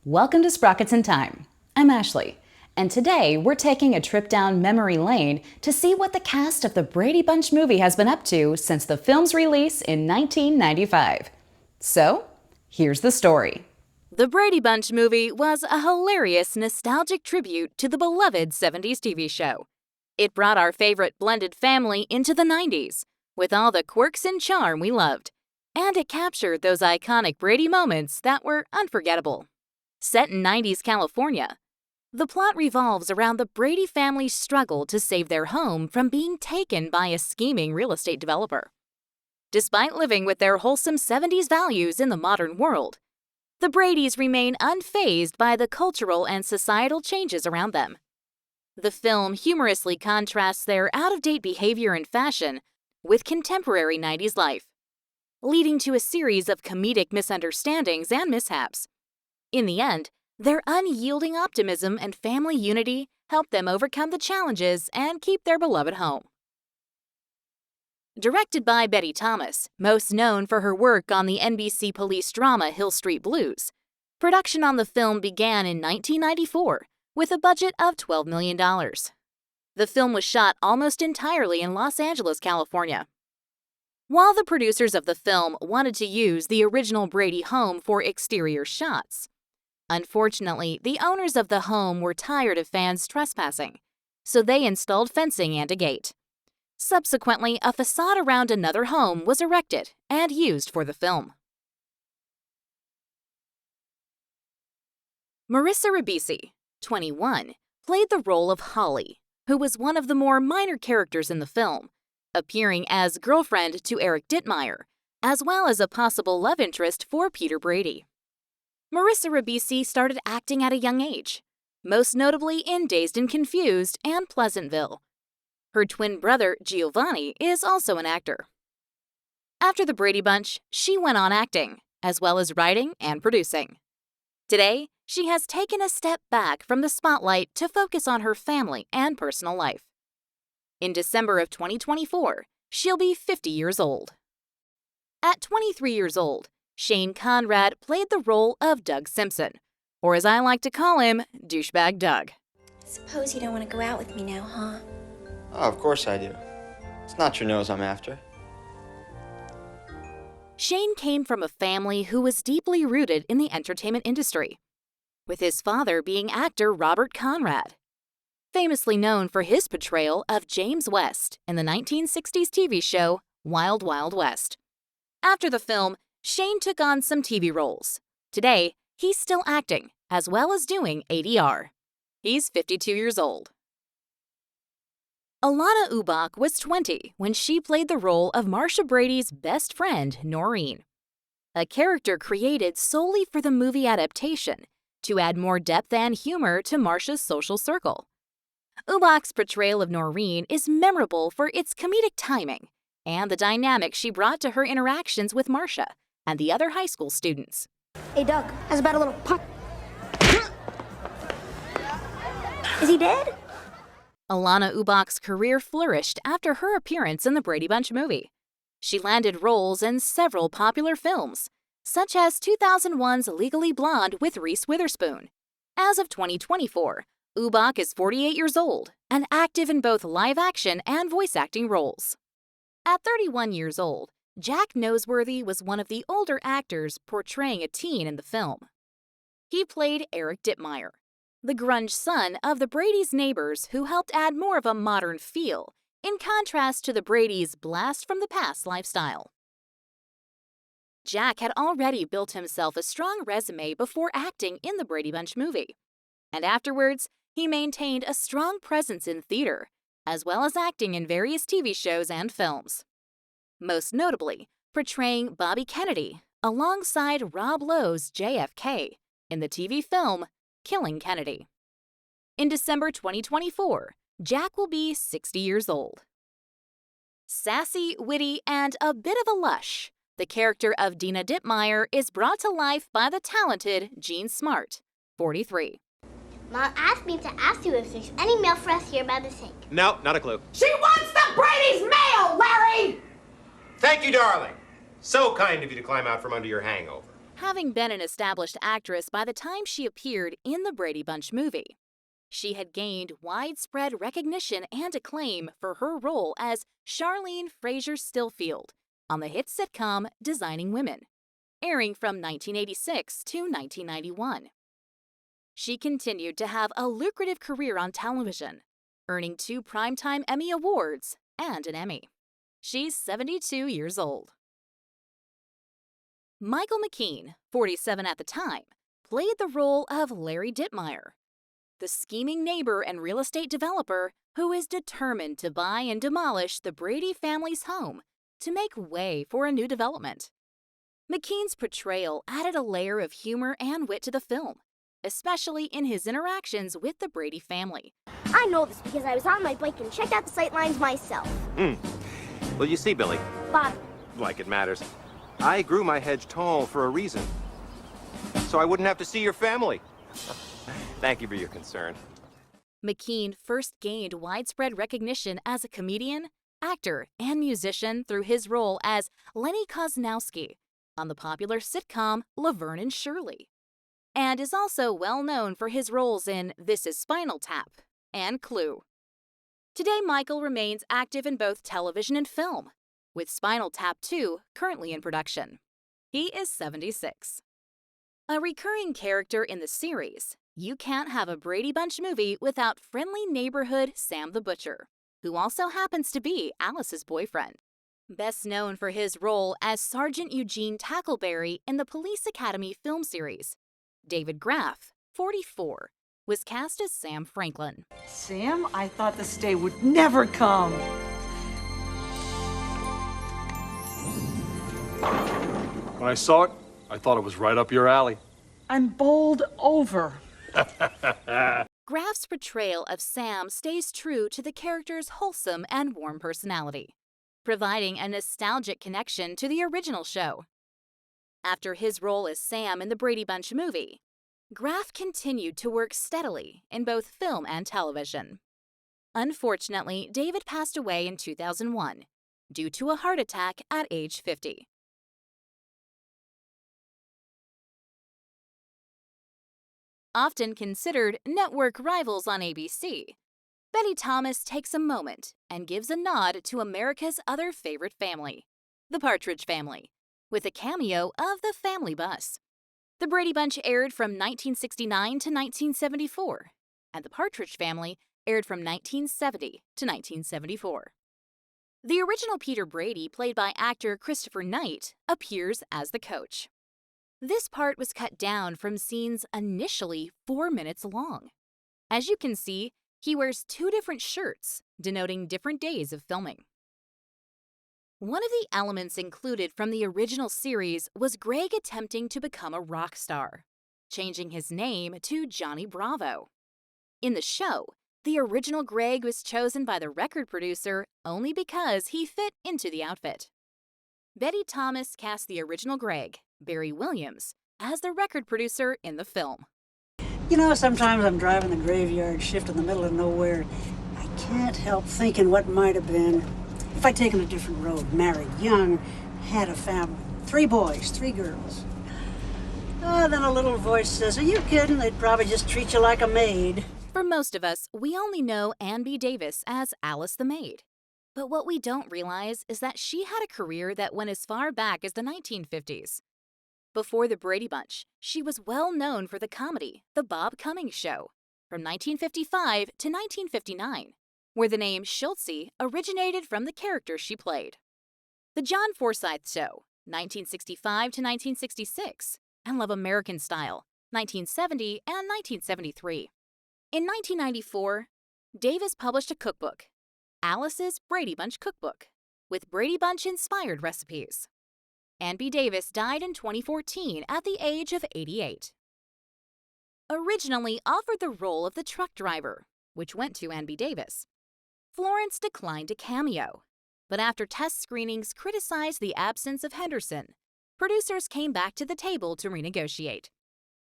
Welcome to Sprockets in Time. I'm Ashley, and today we're taking a trip down memory lane to see what the cast of the Brady Bunch movie has been up to since the film's release in 1995. So, here's the story. The Brady Bunch movie was a hilarious, nostalgic tribute to the beloved 70s TV show. It brought our favorite blended family into the 90s, with all the quirks and charm we loved. And it captured those iconic Brady moments that were unforgettable. Set in 90s California, the plot revolves around the Brady family's struggle to save their home from being taken by a scheming real estate developer. Despite living with their wholesome 70s values in the modern world, the Bradys remain unfazed by the cultural and societal changes around them. The film humorously contrasts their out-of-date behavior and fashion with contemporary 90s life, leading to a series of comedic misunderstandings and mishaps. In the end, their unyielding optimism and family unity help them overcome the challenges and keep their beloved home. Directed by Betty Thomas, most known for her work on the NBC police drama Hill Street Blues, production on the film began in 1994 with a budget of $12 million. The film was shot almost entirely in Los Angeles, California. While the producers of the film wanted to use the original Brady home for exterior shots, unfortunately, the owners of the home were tired of fans trespassing, so they installed fencing and a gate. Subsequently, a facade around another home was erected and used for the film. Marissa Ribisi, 21, played the role of Holly, who was one of the more minor characters in the film, appearing as girlfriend to Eric Dittmeyer, as well as a possible love interest for Peter Brady. Marissa Ribisi started acting at a young age, most notably in Dazed and Confused and Pleasantville. Her twin brother, Giovanni, is also an actor. After the Brady Bunch, she went on acting, as well as writing and producing. Today, she has taken a step back from the spotlight to focus on her family and personal life. In December of 2024, she'll be 50 years old. At 23 years old, Shane Conrad played the role of Doug Simpson, or as I like to call him, Douchebag Doug. Suppose you don't want to go out with me now, huh? Oh, of course I do. It's not your nose I'm after. Shane came from a family who was deeply rooted in the entertainment industry, with his father being actor Robert Conrad, famously known for his portrayal of James West in the 1960s TV show Wild Wild West. After the film, Shane took on some TV roles. Today, he's still acting, as well as doing ADR. He's 52 years old. Alana Ubach was 20 when she played the role of Marcia Brady's best friend, Noreen, a character created solely for the movie adaptation to add more depth and humor to Marcia's social circle. Ubach's portrayal of Noreen is memorable for its comedic timing and the dynamic she brought to her interactions with Marcia and the other high school students. Hey, Doug, how's about a little punch? Is he dead? Alana Ubach's career flourished after her appearance in the Brady Bunch movie. She landed roles in several popular films, such as 2001's Legally Blonde with Reese Witherspoon. As of 2024, Ubach is 48 years old and active in both live action and voice acting roles. At 31 years old, Jack Noseworthy was one of the older actors portraying a teen in the film. He played Eric Dittmeyer, the grunge son of the Brady's neighbors who helped add more of a modern feel, in contrast to the Brady's blast-from-the-past lifestyle. Jack had already built himself a strong resume before acting in the Brady Bunch movie, and afterwards, he maintained a strong presence in theater, as well as acting in various TV shows and films. Most notably, portraying Bobby Kennedy alongside Rob Lowe's JFK in the TV film Killing Kennedy. In December 2024, Jack will be 60 years old. Sassy, witty, and a bit of a lush, the character of Dina Dittmeyer is brought to life by the talented Jean Smart, 43. Mom asked me to ask you if there's any mail for us here by the sink. No, not a clue. She wants the Brady's mail, Larry! Thank you, darling. So kind of you to climb out from under your hangover. having been an established actress by the time she appeared in the Brady Bunch movie. She had gained widespread recognition and acclaim for her role as Charlene Fraser Stillfield on the hit sitcom Designing Women, airing from 1986 to 1991. She continued to have a lucrative career on television, earning 2 Primetime Emmy Awards and an Emmy. She's 72 years old. Michael McKean, 47 at the time, played the role of Larry Dittmeyer, the scheming neighbor and real estate developer who is determined to buy and demolish the Brady family's home to make way for a new development. McKean's portrayal added a layer of humor and wit to the film, especially in his interactions with the Brady family. I know this because I was on my bike and checked out the sightlines myself. Well, you see, Billy, Bob, like it matters, I grew my hedge tall for a reason. So I wouldn't have to see your family. Thank you for your concern. McKean first gained widespread recognition as a comedian, actor, and musician through his role as Lenny Kozlowski on the popular sitcom Laverne and Shirley, and is also well known for his roles in This Is Spinal Tap and Clue. Today, Michael remains active in both television and film, with Spinal Tap 2 currently in production. He is 76. A recurring character in the series, you can't have a Brady Bunch movie without friendly neighborhood Sam the Butcher, who also happens to be Alice's boyfriend. Best known for his role as Sergeant Eugene Tackleberry in the Police Academy film series, David Graff, 44, was cast as Sam Franklin. Sam, I thought this day would never come. When I saw it, I thought it was right up your alley. I'm bowled over. Graff's portrayal of Sam stays true to the character's wholesome and warm personality, providing a nostalgic connection to the original show. After his role as Sam in the Brady Bunch movie, Graff continued to work steadily in both film and television. Unfortunately, David passed away in 2001 due to a heart attack at age 50. Often considered network rivals on ABC, Betty Thomas takes a moment and gives a nod to America's other favorite family, the Partridge Family, with a cameo of the Family Bus. The Brady Bunch aired from 1969 to 1974, and the Partridge Family aired from 1970 to 1974. The original Peter Brady, played by actor Christopher Knight, appears as the coach. This part was cut down from scenes initially 4 minutes long. As you can see, he wears 2 different shirts, denoting different days of filming. One of the elements included from the original series was Greg attempting to become a rock star, changing his name to Johnny Bravo. In the show, the original Greg was chosen by the record producer only because he fit into the outfit. Betty Thomas cast the original Greg, Barry Williams, as the record producer in the film. You know, sometimes I'm driving the graveyard shift in the middle of nowhere. I can't help thinking what might have been if I'd taken a different road, married young, had a family. 3 boys, 3 girls. Then a little voice says, "Are you kidding? They'd probably just treat you like a maid." For most of us, we only know Ann B. Davis as Alice the Maid. But what we don't realize is that she had a career that went as far back as the 1950s. Before the Brady Bunch, she was well known for the comedy The Bob Cummings Show from 1955 to 1959, where the name Schultze originated from the character she played. The John Forsythe Show, 1965 to 1966, and Love American Style, 1970 and 1973. In 1994, Davis published a cookbook, Alice's Brady Bunch Cookbook, with Brady Bunch-inspired recipes. Ann B. Davis died in 2014 at the age of 88. Originally offered the role of the truck driver, which went to Ann B. Davis, Florence declined a cameo, but after test screenings criticized the absence of Henderson, producers came back to the table to renegotiate.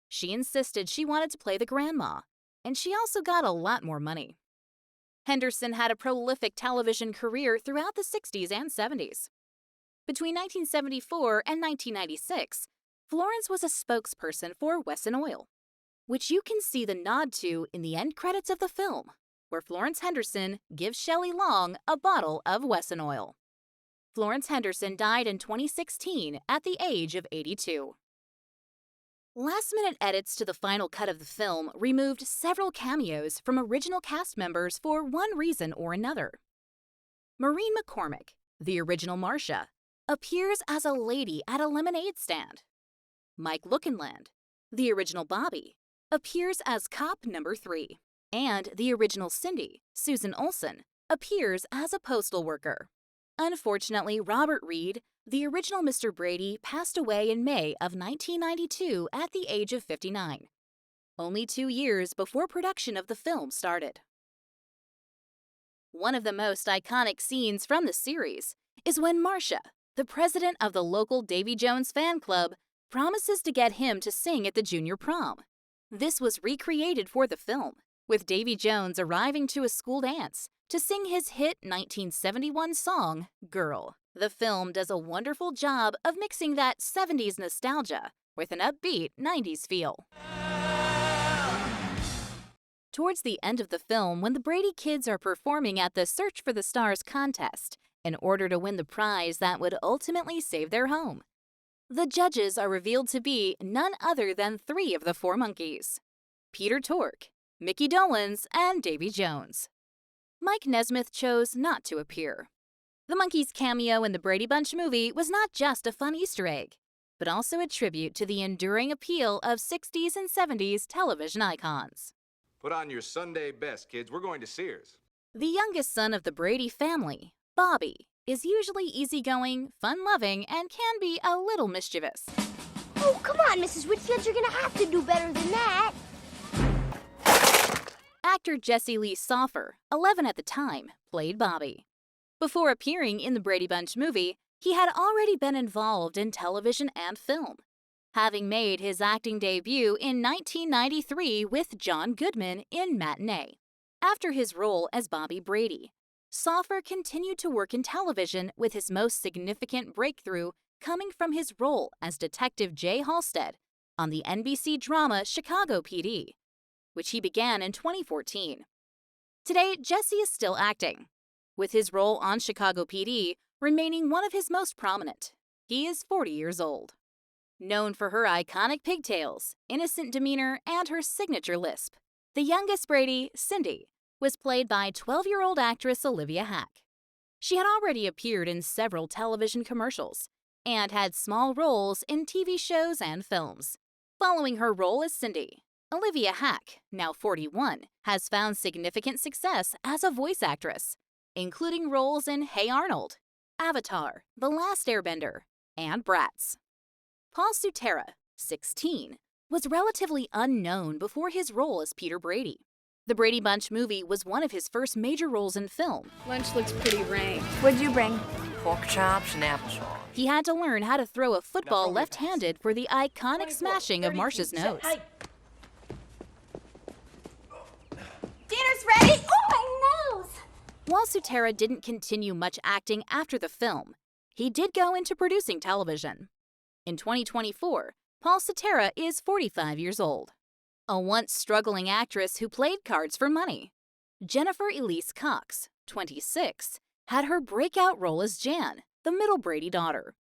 She insisted she wanted to play the grandma, and she also got a lot more money. Henderson had a prolific television career throughout the 60s and 70s. Between 1974 and 1996, Florence was a spokesperson for Wesson Oil, which you can see the nod to in the end credits of the film, where Florence Henderson gives Shelley Long a bottle of Wesson Oil. Florence Henderson died in 2016 at the age of 82. Last-minute edits to the final cut of the film removed several cameos from original cast members for one reason or another. Maureen McCormick, the original Marcia, appears as a lady at a lemonade stand. Mike Lookinland, the original Bobby, appears as cop number 3. And the original Cindy, Susan Olsen, appears as a postal worker. Unfortunately, Robert Reed, the original Mr. Brady, passed away in May of 1992 at the age of 59, only 2 years before production of the film started. One of the most iconic scenes from the series is when Marcia, the president of the local Davy Jones fan club, promises to get him to sing at the junior prom. This was recreated for the film, with Davy Jones arriving to a school dance to sing his hit 1971 song, Girl. The film does a wonderful job of mixing that 70s nostalgia with an upbeat 90s feel. Towards the end of the film, when the Brady kids are performing at the Search for the Stars contest in order to win the prize that would ultimately save their home, the judges are revealed to be none other than 3 of the 4 monkeys: Peter Tork, Mickey Dolenz, and Davy Jones. Mike Nesmith chose not to appear. The monkeys' cameo in the Brady Bunch movie was not just a fun Easter egg, but also a tribute to the enduring appeal of 60s and 70s television icons. Put on your Sunday best, kids. We're going to Sears. The youngest son of the Brady family, Bobby, is usually easygoing, fun-loving, and can be a little mischievous. Oh, come on, Mrs. Whitfield, you're gonna have to do better than that. Actor Jesse Lee Soffer, 11 at the time, played Bobby. Before appearing in the Brady Bunch movie, he had already been involved in television and film, having made his acting debut in 1993 with John Goodman in Matinee. After his role as Bobby Brady, Soffer continued to work in television, with his most significant breakthrough coming from his role as Detective Jay Halstead on the NBC drama Chicago PD, which he began in 2014. Today, Jesse is still acting, with his role on Chicago PD remaining one of his most prominent. He is 40 years old. Known for her iconic pigtails, innocent demeanor, and her signature lisp, the youngest Brady, Cindy, was played by 12-year-old actress Olivia Hack. She had already appeared in several television commercials and had small roles in TV shows and films. Following her role as Cindy, Olivia Hack, now 41, has found significant success as a voice actress, including roles in Hey Arnold, Avatar, The Last Airbender, and Bratz. Paul Sutera, 16, was relatively unknown before his role as Peter Brady. The Brady Bunch movie was one of his first major roles in film. Lunch looks pretty rank. What'd you bring? Pork chops and applesauce. He had to learn how to throw a football left-handed for the iconic smashing of Marcia's nose. Dinner's ready. Oh, my nose! While Sutera didn't continue much acting after the film, he did go into producing television. In 2024, Paul Sutera is 45 years old. A once struggling actress who played cards for money, Jennifer Elise Cox, 26, had her breakout role as Jan, the middle Brady daughter.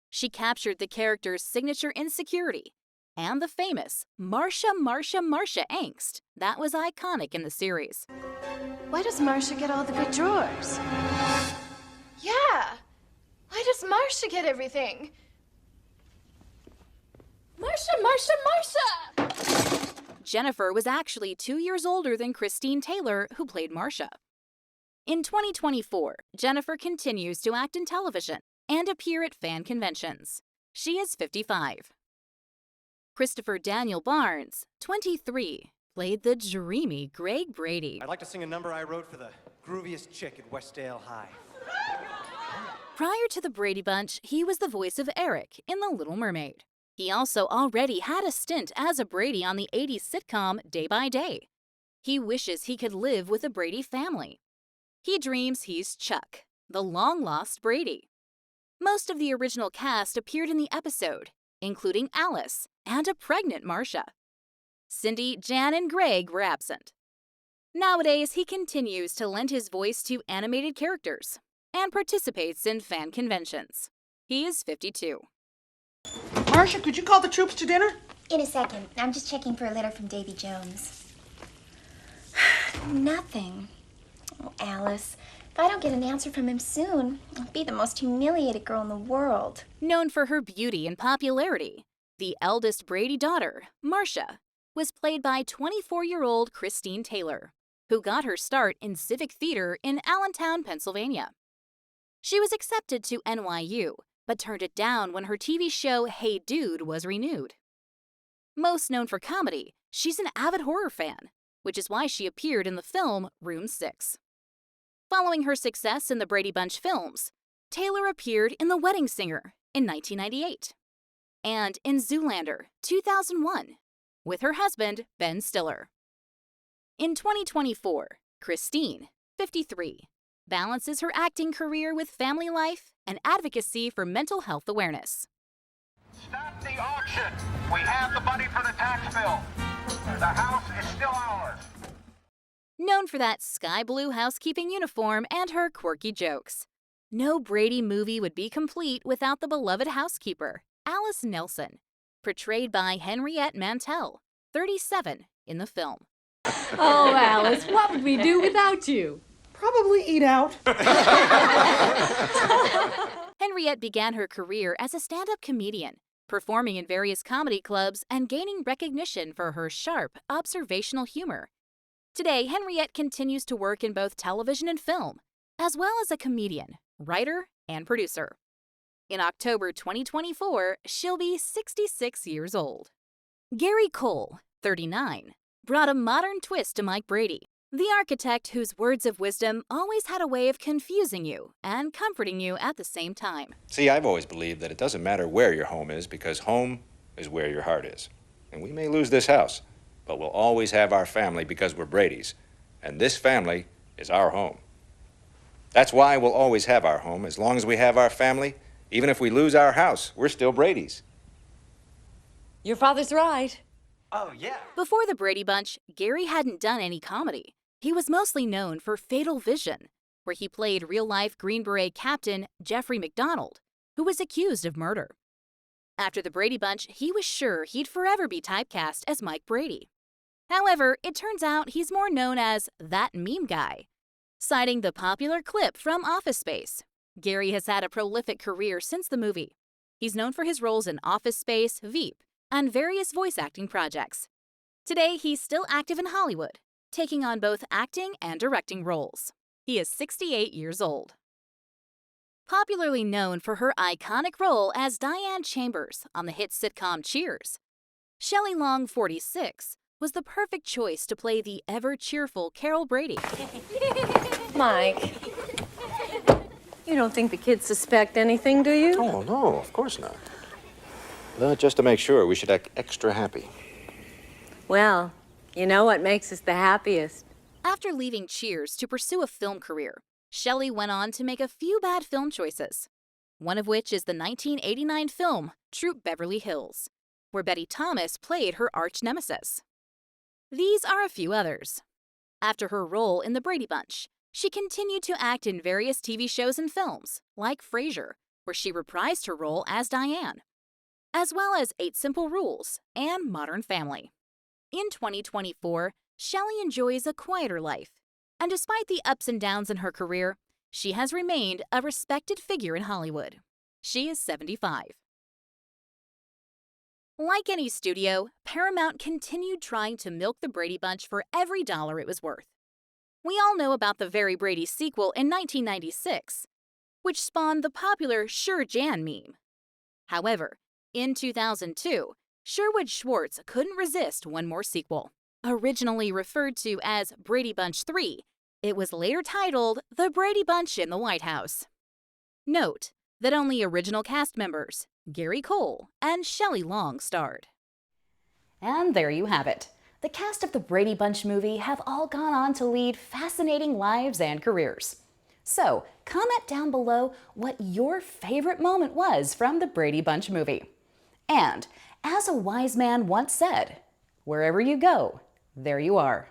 She captured the character's signature insecurity and the famous Marcia angst that was iconic in the series. Why does Marcia get all the good drawers? Yeah! Why does Marcia get everything? Marcia! Jennifer was actually 2 years older than Christine Taylor, who played Marcia. In 2024, Jennifer continues to act in television and appear at fan conventions. She is 55. Christopher Daniel Barnes, 23, played the dreamy Greg Brady. I'd like to sing a number I wrote for the grooviest chick at Westdale High. Prior to the Brady Bunch, he was the voice of Eric in The Little Mermaid. He also already had a stint as a Brady on the 80s sitcom Day by Day. He wishes he could live with the Brady family. He dreams he's Chuck, the long-lost Brady. Most of the original cast appeared in the episode, including Alice and a pregnant Marcia. Cindy, Jan, and Greg were absent. Nowadays, he continues to lend his voice to animated characters and participates in fan conventions. He is 52. Marcia, could you call the troops to dinner? In a second. I'm just checking for a letter from Davy Jones. Nothing. Oh, Alice. If I don't get an answer from him soon, I'll be the most humiliated girl in the world. Known for her beauty and popularity, the eldest Brady daughter, Marcia, was played by 24-year-old Christine Taylor, who got her start in civic theater in Allentown, Pennsylvania. She was accepted to NYU, but turned it down when her TV show Hey Dude was renewed. Most known for comedy, she's an avid horror fan, which is why she appeared in the film Room 6. Following her success in the Brady Bunch films, Taylor appeared in The Wedding Singer in 1998 and in Zoolander 2001 with her husband, Ben Stiller. In 2024, Christine, 53, balances her acting career with family life and advocacy for mental health awareness. Stop the auction! We have the money for the tax bill. The house is still ours. Known for that sky blue housekeeping uniform and her quirky jokes, no Brady movie would be complete without the beloved housekeeper, Alice Nelson, portrayed by Henriette Mantel, 37, in the film. Oh, Alice, what would we do without you? Probably eat out. Henriette began her career as a stand-up comedian, performing in various comedy clubs and gaining recognition for her sharp, observational humor. Today, Henriette continues to work in both television and film, as well as a comedian, writer, and producer. In October 2024, she'll be 66 years old. Gary Cole, 39, brought a modern twist to Mike Brady, the architect whose words of wisdom always had a way of confusing you and comforting you at the same time. See, I've always believed that it doesn't matter where your home is, because home is where your heart is. And we may lose this house, but we'll always have our family because we're Bradys. And this family is our home. That's why we'll always have our home. As long as we have our family, even if we lose our house, we're still Bradys. Your father's right. Oh, yeah. Before the Brady Bunch, Gary hadn't done any comedy. He was mostly known for Fatal Vision, where he played real-life Green Beret Captain Jeffrey McDonald, who was accused of murder. After the Brady Bunch, he was sure he'd forever be typecast as Mike Brady. However, it turns out he's more known as that meme guy. Citing the popular clip from Office Space, Gary has had a prolific career since the movie. He's known for his roles in Office Space, Veep, and various voice acting projects. Today, he's still active in Hollywood, taking on both acting and directing roles. He is 68 years old. Popularly known for her iconic role as Diane Chambers on the hit sitcom Cheers, Shelley Long, 46, was the perfect choice to play the ever-cheerful Carol Brady. Mike, you don't think the kids suspect anything, do you? Oh, no, of course not. But just to make sure, we should act extra happy. Well, you know what makes us the happiest? After leaving Cheers to pursue a film career, Shelley went on to make a few bad film choices, one of which is the 1989 film Troop Beverly Hills, where Betty Thomas played her arch nemesis. These are a few others. After her role in The Brady Bunch, she continued to act in various TV shows and films, like Frasier, where she reprised her role as Diane, as well as 8 Simple Rules and Modern Family. In 2024, Shelley enjoys a quieter life, and despite the ups and downs in her career, she has remained a respected figure in Hollywood. She is 75. Like any studio, Paramount continued trying to milk the Brady Bunch for every dollar it was worth. We all know about the Very Brady sequel in 1996, which spawned the popular Sure Jan meme. However, in 2002, Sherwood Schwartz couldn't resist one more sequel. Originally referred to as Brady Bunch 3, it was later titled The Brady Bunch in the White House. Note that only original cast members, Gary Cole and Shelley Long, starred. And there you have it. The cast of the Brady Bunch movie have all gone on to lead fascinating lives and careers. So, comment down below what your favorite moment was from the Brady Bunch movie. And, as a wise man once said, wherever you go, there you are.